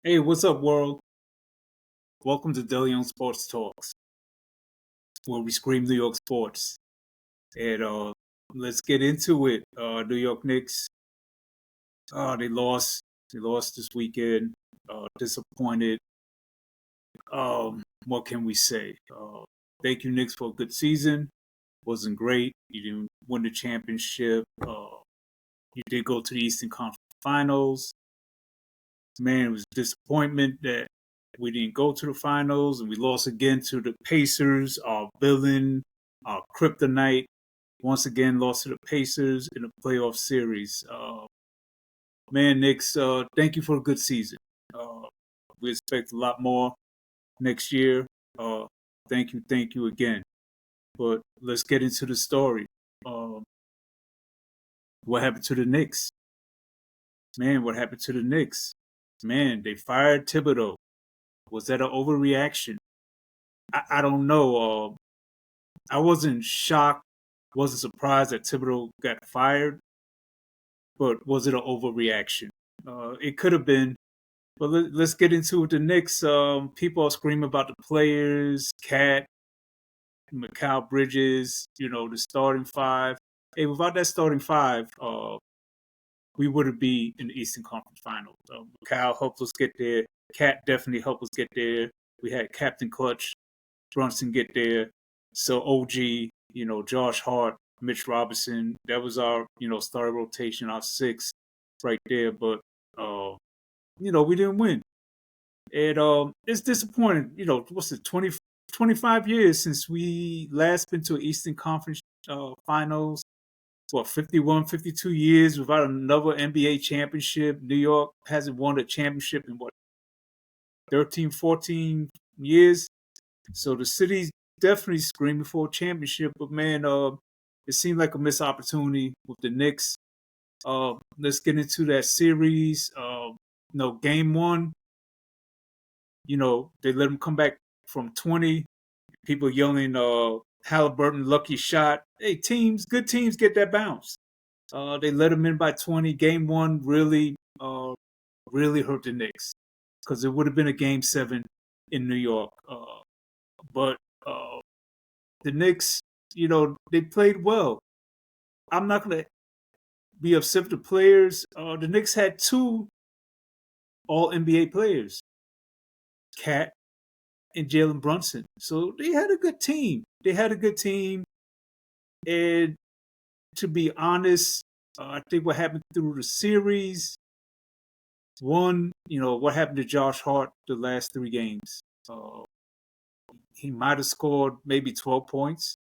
Hey, what's up, world? Welcome to DeLeon Sports Talks, where we scream New York sports. And let's get into it. New York Knicks, they lost. They lost this weekend. Disappointed. What can we say? Thank you, Knicks, for a good season. Wasn't great. You didn't win the championship. You did go to the Eastern Conference Finals. Man, it was a disappointment that we didn't go to the finals and we lost again to the Pacers, our villain, our kryptonite. Once again, lost to the Pacers in a playoff series. Man, Knicks, thank you for a good season. We expect a lot more next year. Uh, thank you again. But let's get into the story. What happened to the Knicks? Man, what happened to the Knicks? Man, they fired Thibedeau. Was that an overreaction? I don't know. I wasn't shocked, wasn't surprised that Thibodeau got fired, but was it an overreaction? It could have been. But let's get into it. The Knicks. People are screaming about the players, Cat, Mikal Bridges. The starting five. Hey, without that starting five, we wouldn't be in the Eastern Conference Finals. Mikal helped us get there. Cat definitely helped us get there. We had Captain Clutch Brunson get there. So OG, Josh Hart, Mitch Robinson, that was our, starting rotation, our six right there. But, we didn't win. And it's disappointing. What's it, 25 years since we last been to an Eastern Conference Finals? What, 51, 52 years without another NBA championship. New York hasn't won a championship in, 13, 14 years? So the city's definitely screaming for a championship, but man, it seemed like a missed opportunity with the Knicks. Let's get into that series. Game one, they let them come back from 20. People yelling, Halliburton, lucky shot. Hey, good teams get that bounce. They let them in by 20. Game one really hurt the Knicks because it would have been a game seven in New York. But the Knicks, they played well. I'm not going to be upset with the players. The Knicks had two All NBA players, Cat and Jalen Brunson. So they had a good team. And to be honest, I think what happened through the series, one, what happened to Josh Hart the last three games. He might have scored maybe 12 points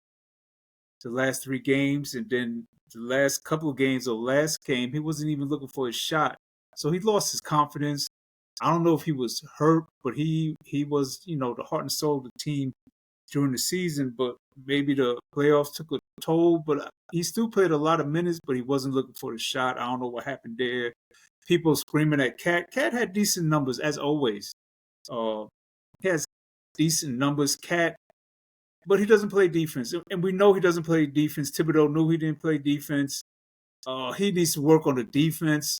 the last three games, and then the last couple of games or last game, he wasn't even looking for his shot. So he lost his confidence. I don't know if he was hurt, but he was, the heart and soul of the team during the season, but maybe the playoffs took a toll. But he still played a lot of minutes, but he wasn't looking for the shot. I don't know what happened there. People screaming at Cat. Cat had decent numbers, as always. He has decent numbers, Cat, but he doesn't play defense. And we know he doesn't play defense. Thibodeau knew he didn't play defense. He needs to work on the defense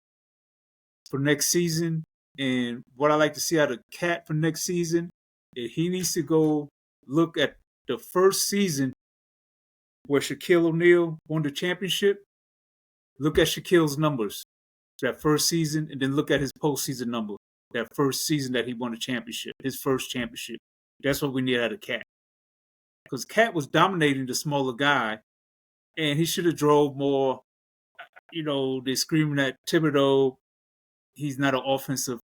for next season. And what I like to see out of Cat for next season, he needs to go look at the first season where Shaquille O'Neal won the championship. Look at Shaquille's numbers that first season, and then look at his postseason number that first season that he won the championship, his first championship. That's what we need out of Cat. Because Cat was dominating the smaller guy, and he should have drove more. They're screaming at Thibodeau. He's not an offensive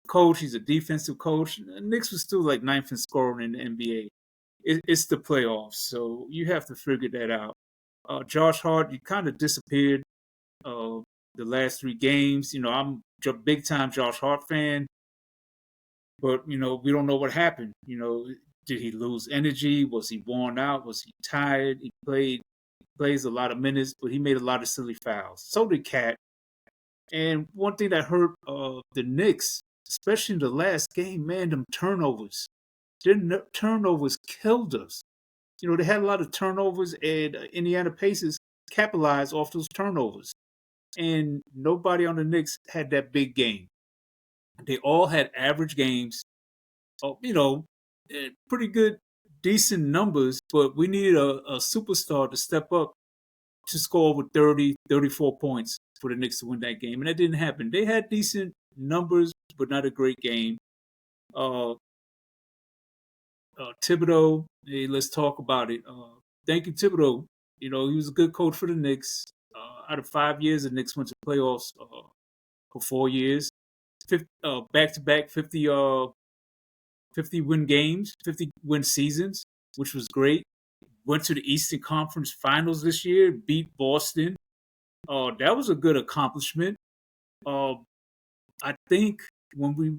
coach. He's a defensive coach. Knicks was still like ninth in scoring in the NBA. It's the playoffs, so you have to figure that out. Josh Hart, you kind of disappeared the last three games. I'm a big time Josh Hart fan, but we don't know what happened. Did he lose energy? Was he worn out? Was he tired? He plays a lot of minutes, but he made a lot of silly fouls. So did Cat. And one thing that hurt the Knicks, especially in the last game, man, them turnovers. Their turnovers killed us. They had a lot of turnovers, and Indiana Pacers capitalized off those turnovers. And nobody on the Knicks had that big game. They all had average games, pretty good, decent numbers, but we needed a superstar to step up to score over 30, 34 points for the Knicks to win that game. And that didn't happen. They had decent numbers, but not a great game. Uh, Thibedeau, hey, let's talk about it. Thank you, Thibedeau. He was a good coach for the Knicks. Out of 5 years, the Knicks went to playoffs for 4 years. Back to back 50 win games, 50 win seasons, which was great. Went to the Eastern Conference Finals this year, beat Boston. That was a good accomplishment. I think when we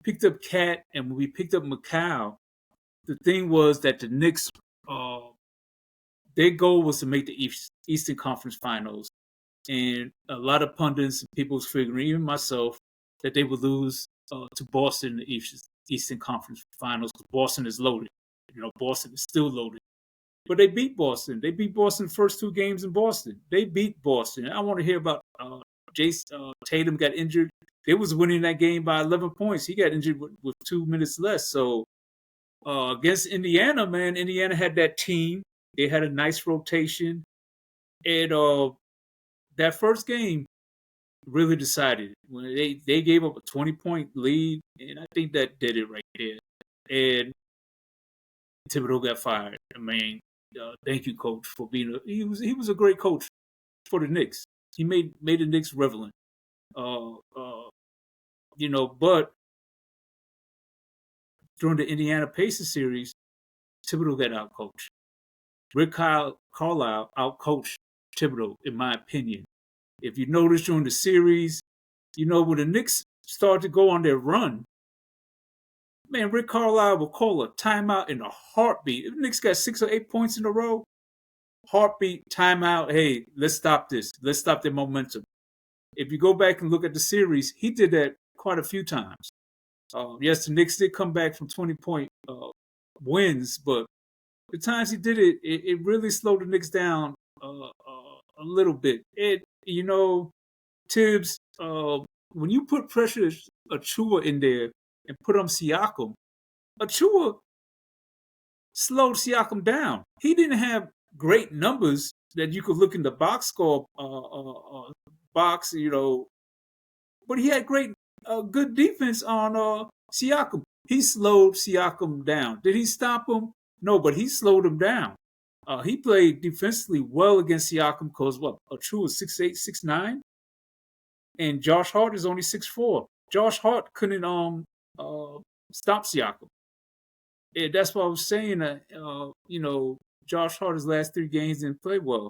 picked up Cat and when we picked up Macau, the thing was that the Knicks, their goal was to make the Eastern Conference Finals. And a lot of pundits and people was figuring, even myself, that they would lose to Boston in the Eastern Conference Finals because Boston is loaded. Boston is still loaded. But they beat Boston. They beat Boston first 2 games in Boston. They beat Boston. I want to hear about Tatum got injured. They was winning that game by 11 points. He got injured with 2 minutes less. So against Indiana, man, Indiana had that team. They had a nice rotation. And that first game really decided when they gave up a 20-point lead, and I think that did it right there. And Thibodeau got fired. I mean, thank you, coach, for being he was a great coach for the Knicks. He made the Knicks relevant. But during the Indiana Pacers series, Thibodeau got outcoached. Rick Carlisle outcoached Thibodeau, in my opinion. If you notice during the series, when the Knicks started to go on their run, man, Rick Carlisle will call a timeout in a heartbeat. If the Knicks got 6 or 8 points in a row, heartbeat, timeout. Hey, let's stop this. Let's stop their momentum. If you go back and look at the series, he did that quite a few times. Yes, the Knicks did come back from 20-point wins, but the times he did it, it really slowed the Knicks down a little bit. Thibs, when you put pressure Achua in there and put on Siakam, Achua slowed Siakam down. He didn't have great numbers that you could look in the box score box, but he had good defense on Siakam. He slowed Siakam down. Did he stop him? No, but he slowed him down. He played defensively well against Siakam because Achua is 6'8", 6'9", and Josh Hart is only 6'4". Josh Hart couldn't stop Siakam. And that's what I was saying. Josh Hart his last 3 games didn't play well.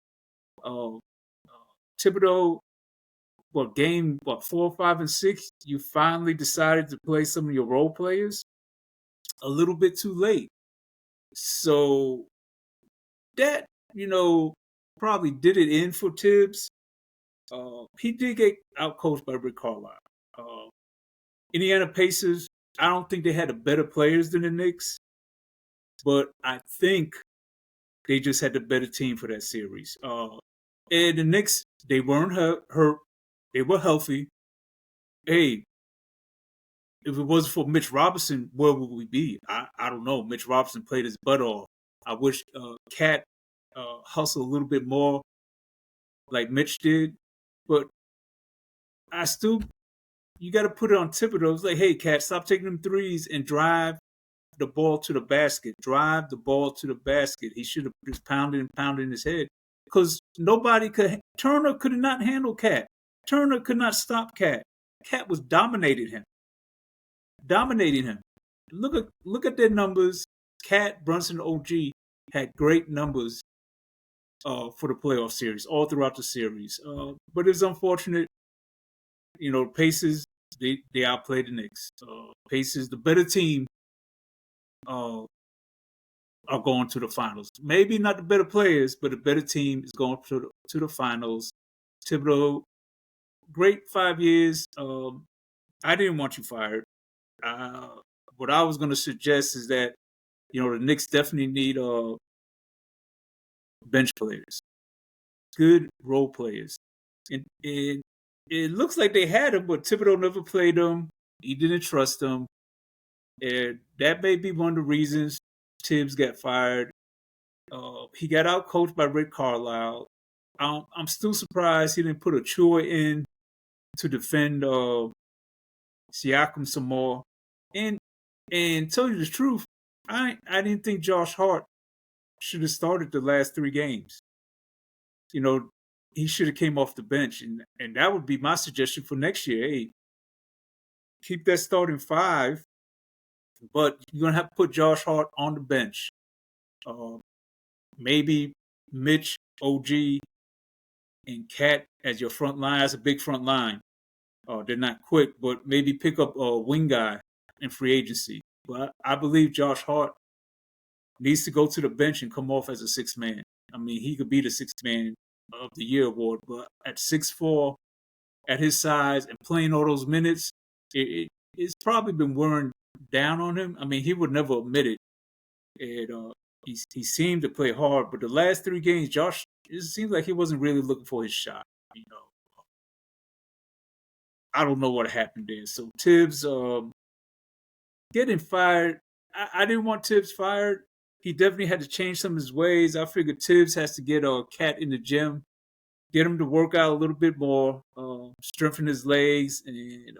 Thibodeau, game 4, 5, and 6, you finally decided to play some of your role players a little bit too late. So that, probably did it in for Thibs. He did get outcoached by Rick Carlisle. Indiana Pacers, I don't think they had better players than the Knicks, but I think they just had the better team for that series. And the Knicks, they weren't hurt. They were healthy. Hey, if it wasn't for Mitch Robinson, where would we be? I don't know. Mitch Robinson played his butt off. I wish Cat hustled a little bit more like Mitch did. But you got to put it on Thibodeau. It's like, hey, Cat, stop taking them threes and drive the ball to the basket. Drive the ball to the basket. He should have just pounded his head. Because Turner could not handle Cat. Turner could not stop Cat. Cat was dominating him. Look at their numbers. Cat, Brunson, OG had great numbers for the playoff series, all throughout the series. But it's unfortunate. Pacers, they outplayed the Knicks. Pacers, the better team, are going to the finals. Maybe not the better players, but the better team is going to the finals. Thibodeau, great 5 years. I didn't want you fired. What I was going to suggest is that, the Knicks definitely need bench players, good role players. And it looks like they had them, but Thibodeau never played them. He didn't trust him. And that may be one of the reasons Thibs got fired. He got out coached by Rick Carlisle. I'm still surprised he didn't put a Chua in to defend Siakam some more. And tell you the truth, I didn't think Josh Hart should have started the last 3 games. You know, he should have came off the bench, and that would be my suggestion for next year. Hey, keep that starting 5, but you're gonna have to put Josh Hart on the bench. Maybe Mitch, OG, and Cat as your front line. That's a big front line. They're not quick, but maybe pick up a wing guy in free agency. But I believe Josh Hart needs to go to the bench and come off as a 6-man. I mean, he could be the 6-man of the year award, but at 6'4", at his size and playing all those minutes, it's probably been wearing down on him. I mean, he would never admit it. He seemed to play hard, but the last 3 games, Josh, it seems like he wasn't really looking for his shot. You know, I don't know what happened there. So Thibs getting fired. I didn't want Thibs fired. He definitely had to change some of his ways. I figured Thibs has to get a Cat in the gym, get him to work out a little bit more, strengthen his legs, and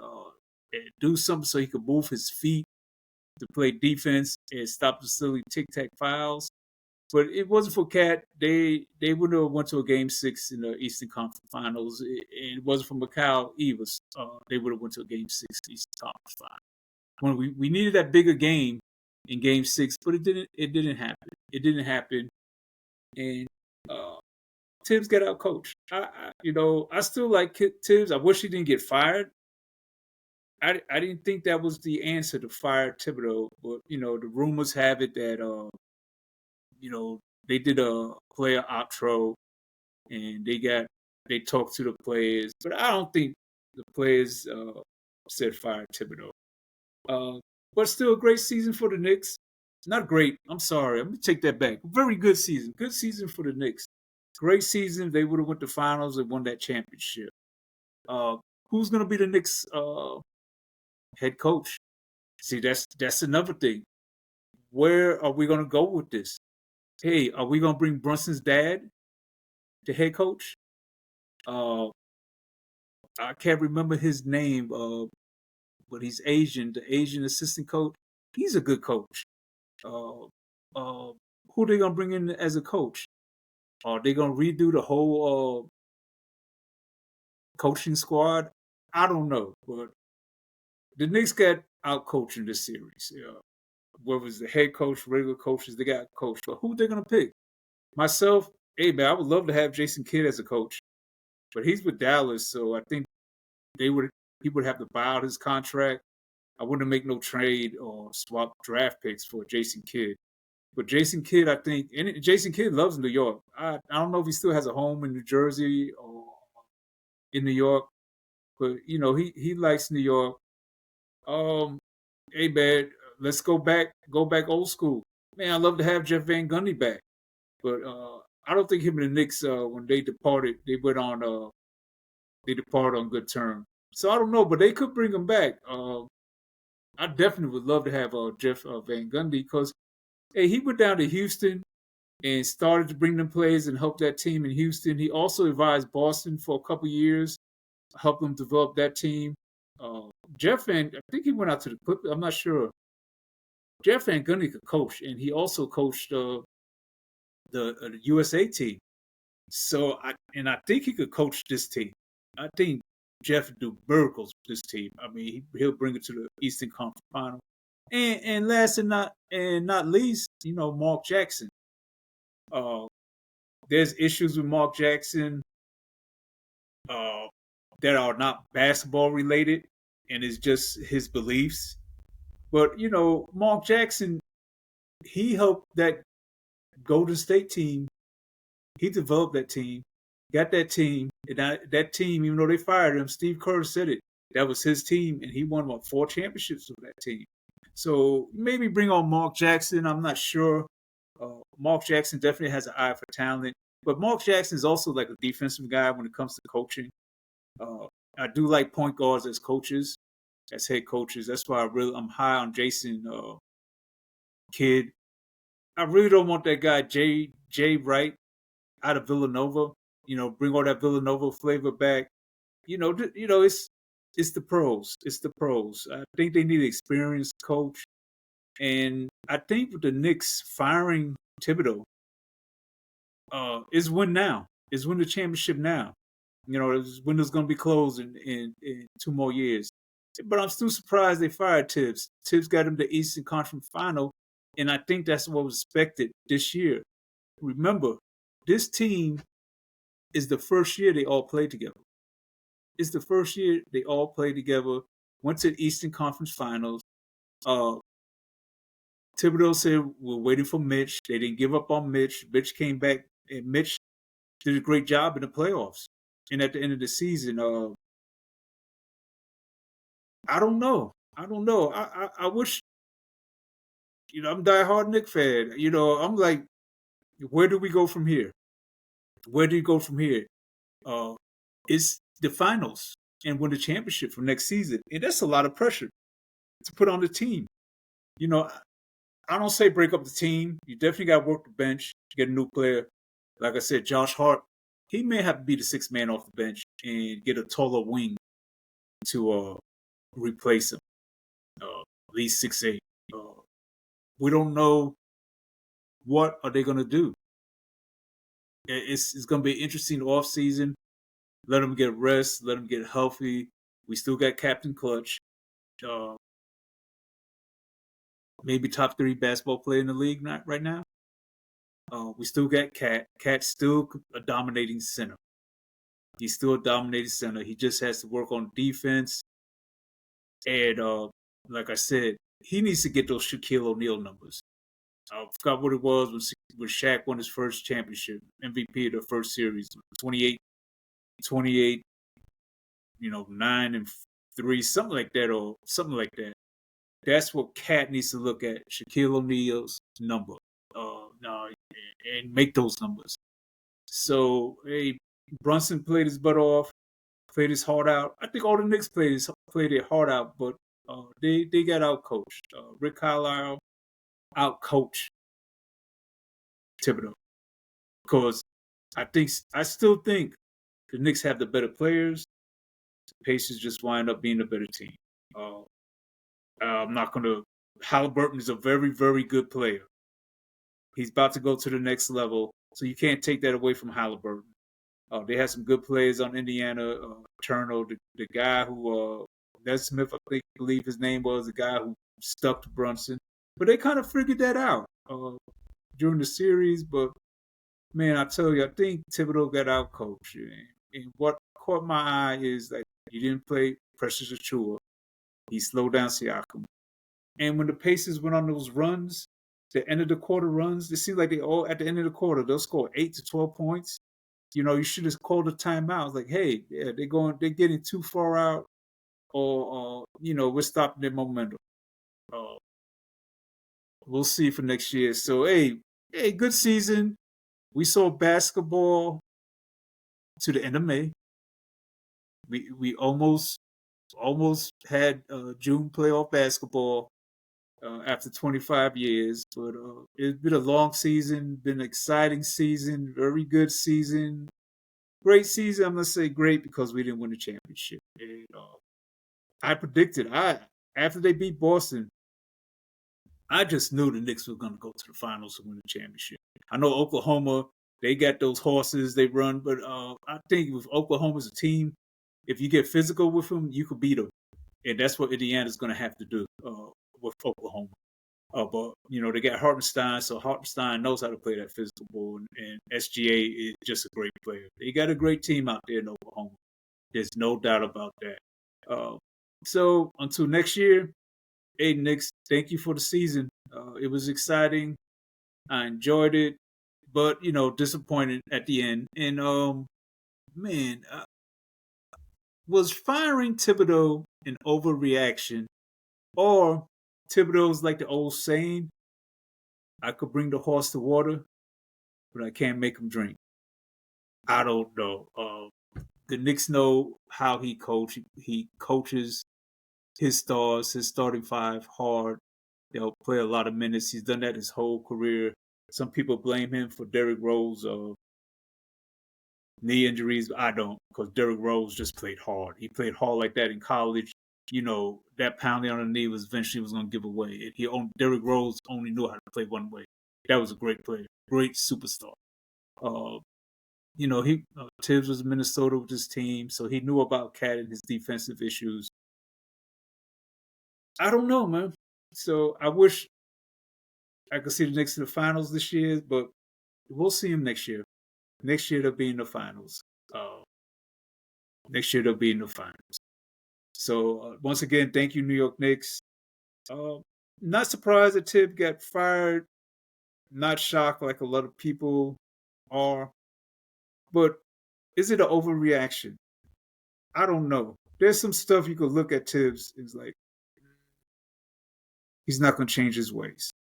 do something so he could move his feet to play defense and stop the silly tic-tac fouls. But it wasn't for Cat. They would have went to a Game 6 in the Eastern Conference Finals. It wasn't for Mikal Evers. They would have went to a Game 6 Eastern Conference Finals. When we needed that bigger game in Game 6, but it didn't happen. It didn't happen. And Thibs got out coached. I still like Thibs. I wish he didn't get fired. I didn't think that was the answer to fire Thibedeau, but the rumors have it that they did a player outro and they talked to the players, but I don't think the players said fire Thibedeau. But still a great season for the Knicks. Not great. I'm sorry. I'm gonna take that back. Very good season. Good season for the Knicks. Great season. They would have went to finals and won that championship. Who's gonna be the Knicks head coach? See, that's another thing. Where are we gonna go with this? Hey, are we gonna bring Brunson's dad to head coach? I can't remember his name, but he's Asian. The Asian assistant coach. He's a good coach. Who are they gonna bring in as a coach? Are they gonna redo the whole coaching squad? I don't know, but the Knicks got out coaching this series. Whether it's the head coach, regular coaches, they got coached. But who they gonna pick? Myself, hey man, I would love to have Jason Kidd as a coach, but he's with Dallas, so I think he would have to buy out his contract. I wouldn't make no trade or swap draft picks for Jason Kidd. But Jason Kidd, I think, and Jason Kidd loves New York. I don't know if he still has a home in New Jersey or in New York, but he likes New York. Hey man, let's go back old school. Man, I love to have Jeff Van Gundy back, but I don't think him and the Knicks when they departed, they departed on good terms. So I don't know, but they could bring him back. I definitely would love to have Jeff Van Gundy because hey, he went down to Houston and started to bring them players and help that team in Houston. He also advised Boston for a couple years, helped them develop that team. Jeff I think he went out to the Clippers. I'm not sure. Jeff Van Gundy could coach, and he also coached the USA team. So I think he could coach this team. I think Jeff do miracles with this team. I mean, he'll bring it to the Eastern Conference Final. And last and not least, Mark Jackson. There's issues with Mark Jackson that are not basketball related, and it's just his beliefs. But Mark Jackson, he helped that Golden State team. He developed that team, got that team, and that team, even though they fired him, Steve Kerr said it. That was his team, and he won 4 championships with that team. So maybe bring on Mark Jackson. I'm not sure. Mark Jackson definitely has an eye for talent, but Mark Jackson is also like a defensive guy when it comes to coaching. I do like point guards as coaches. as head coaches. That's why I'm high on Jason Kidd. I really don't want that guy Jay Wright out of Villanova. Bring all that Villanova flavor back. It's the pros. It's the pros. I think they need an experienced coach, and I think with the Knicks firing Thibedeau, is win now. Is win the championship now. This window's going to be closed in 2 more years. But I'm still surprised they fired Thibs. Thibs got him the Eastern Conference Final, and I think that's what was expected this year. Remember, this team is the first year they all played together. It's the first year they all played together, went to the Eastern Conference Finals. Thibedeau said, we're waiting for Mitch. They didn't give up on Mitch. Mitch came back, and Mitch did a great job in the playoffs. And at the end of the season, I don't know. I wish, I'm a diehard Knicks fan. I'm like, where do we go from here? Where do you go from here? It's the finals and win the championship for next season. And that's a lot of pressure to put on the team. I don't say break up the team. You definitely got to work the bench to get a new player. Like I said, Josh Hart, he may have to be the sixth man off the bench and get a taller wing to replace him. At least 6'8". We don't know what are they going to do. It's going to be an interesting offseason. Let them get rest. Let them get healthy. We still got Captain Clutch. Maybe top 3 basketball player in the league right now. We still got Cat. Cat's still a dominating center. He's still a dominating center. He just has to work on defense. And like I said, he needs to get those Shaquille O'Neal numbers. I forgot what it was when Shaq won his first championship, MVP of the first series, 28, 9-3, something like that. That's what Cat needs to look at, Shaquille O'Neal's number, and make those numbers. So, hey, Brunson played his butt off, played his heart out. I think all the Knicks played their heart out, but they got outcoached. Rick Carlisle outcoached Thibedeau, because I still think the Knicks have the better players. The Pacers just wind up being a better team. I'm not going to. Halliburton is a very, very good player. He's about to go to the next level, so you can't take that away from Halliburton. They had some good players on Indiana. Turner, the guy who Nesmith, I believe his name was, the guy who stuck to Brunson. But they kind of figured that out during the series. But man, I tell you, I think Thibedeau got out coached. And what caught my eye is that he didn't play Precious Achiuwa. He slowed down Siakam. And when the Pacers went on those runs, the end of the quarter runs, it seemed like they all, at the end of the quarter, they'll score 8 to 12 points. You should have called a timeout. It's like, hey, yeah, they're getting too far out, or we're stopping their momentum. We'll see for next year. So, hey, good season. We saw basketball to the end of May. We almost had June playoff basketball after 25 years, but it's been a long season, been an exciting season, very good season, great season. I'm gonna say great because we didn't win the championship. And, I predicted after they beat Boston, I just knew the Knicks were gonna go to the finals and win the championship. I know Oklahoma, they got those horses they run, but I think with Oklahoma's a team, if you get physical with them, you could beat them. And that's what Indiana's going to have to do with Oklahoma. But, they got Hartenstein, so Hartenstein knows how to play that physical ball, and SGA is just a great player. They got a great team out there in Oklahoma. There's no doubt about that. So, until next year, hey, Knicks, thank you for the season. It was exciting. I enjoyed it, but, disappointed at the end. And, man, was firing Thibedeau an overreaction, or Thibedeau's like the old saying, I could bring the horse to water, but I can't make him drink? I don't know. The Knicks know how he coaches. his stars, his starting five hard. They'll play a lot of minutes. He's done that his whole career. Some people blame him for Derrick Rose knee injuries. I don't, because Derrick Rose just played hard. He played hard like that in college. That pounding on the knee was eventually was going to give away. Derrick Rose only knew how to play one way. That was a great player, great superstar. Thibs was in Minnesota with his team, so he knew about Cat and his defensive issues. I don't know, man. So I wish I could see the Knicks in the finals this year, but we'll see them next year. Next year they'll be in the finals. Next year they'll be in the finals. So once again, thank you, New York Knicks. Not surprised that Thibs got fired. Not shocked like a lot of people are. But is it an overreaction? I don't know. There's some stuff you could look at Thibs. It's like he's not going to change his ways.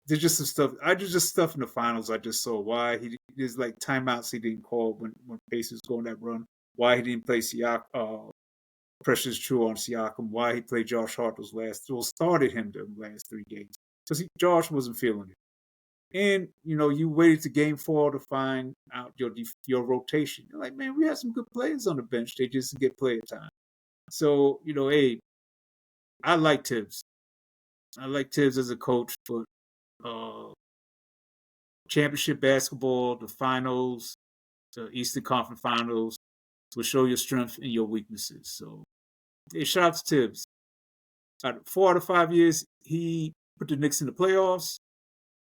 There's just some stuff. Just stuff in the finals. I just saw why there's like timeouts he didn't call when Pacers go on that run. Why he didn't play Siakam, Precious True on Siakam. Why he played Josh Hart started him the last 3 games because Josh wasn't feeling it. And you waited to game 4 to find out your rotation. You're like, man, we have some good players on the bench. They just get player time. So hey, I like Thibs. I like Thibs as a coach, but championship basketball, the finals, the Eastern Conference Finals will show your strength and your weaknesses. So, hey, shout out to Thibs. 4 out of 5 years, he put the Knicks in the playoffs.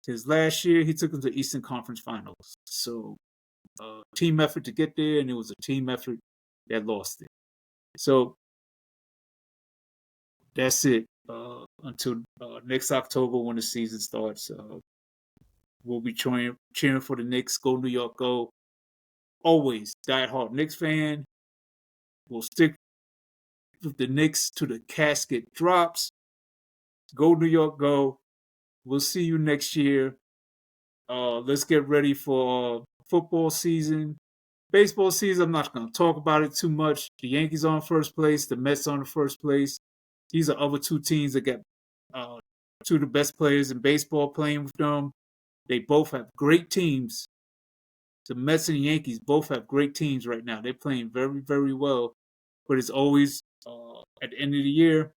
His last year, he took them to Eastern Conference Finals. So, team effort to get there, and it was a team effort that lost it. So, that's it. Until next October when the season starts. We'll be cheering for the Knicks. Go New York, go. Always die-hard Knicks fan. We'll stick with the Knicks to the casket drops. Go New York, go. We'll see you next year. Let's get ready for football season. Baseball season, I'm not going to talk about it too much. The Yankees on first place. The Mets on the first place. These are other 2 teams that get 2 of the best players in baseball playing with them. They both have great teams. The Mets and the Yankees both have great teams right now. They're playing very, very well. But it's always at the end of the year,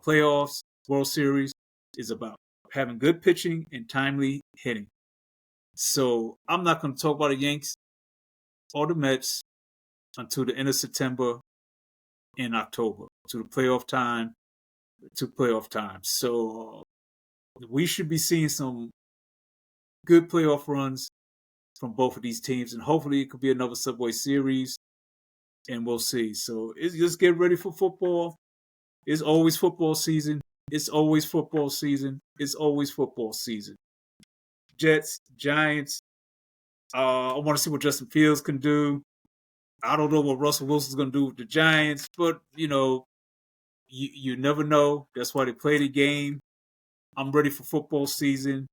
playoffs, World Series is about having good pitching and timely hitting. So I'm not going to talk about the Yankees or the Mets until the end of September and October, to the playoff time. So we should be seeing some good playoff runs from both of these teams, and hopefully it could be another Subway Series, and we'll see. So just get ready for football. It's always football season. It's always football season. It's always football season. Jets, Giants. I want to see what Justin Fields can do. I don't know what Russell Wilson's going to do with the Giants, but you never know. That's why they play the game. I'm ready for football season.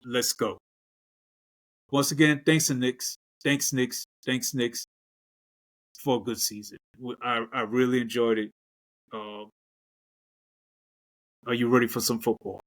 Let's go. Once again, thanks to Knicks. Thanks, Knicks. Thanks, Knicks, for a good season. I really enjoyed it. Are you ready for some football?